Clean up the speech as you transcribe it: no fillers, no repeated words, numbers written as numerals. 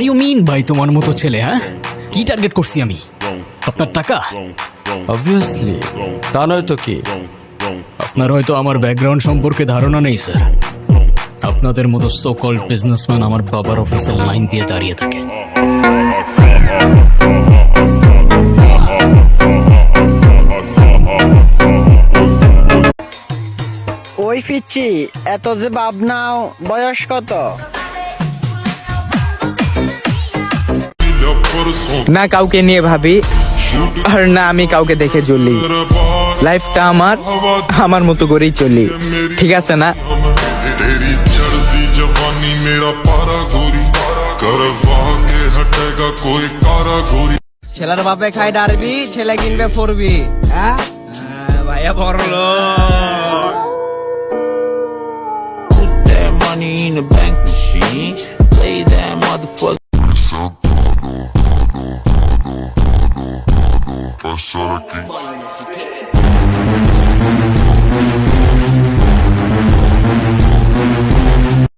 You mean ভাই তোমার মতো ছেলে? হ্যাঁ, কি টার্গেট করছি আমি? আপনার টাকা? অবভিয়াসলি, তা নয় তো কি? আপনার হয়তো আমার ব্যাকগ্রাউন্ড সম্পর্কে ধারণা নেই স্যার। আপনাদের মতো সো কল্ড বিজনেসম্যান আমার বাবার অফিসের লাইন দিয়ে দাঁড়িয়ে থাকে। ওই পিচ্ছি, এত যে ভাবনাও, বয়স কত? না কাউকে নিয়ে ভাবি, আর না আমি কাউকে দেখে চলি। লাইফটা আমার মতো করেই চলি, ঠিক আছে না? तेरी चढ़ती जवानी मेरा पारा गोरी करवा के हटेगा कोई कारा गोरी। ছেলের বাপে খায় ডারবি, ছেলে কিনবে ফোরবি। হ্যাঁ ভাইয়া বড়লো। Put that money in the bank machine. Play that motherfucker. Passar aqui.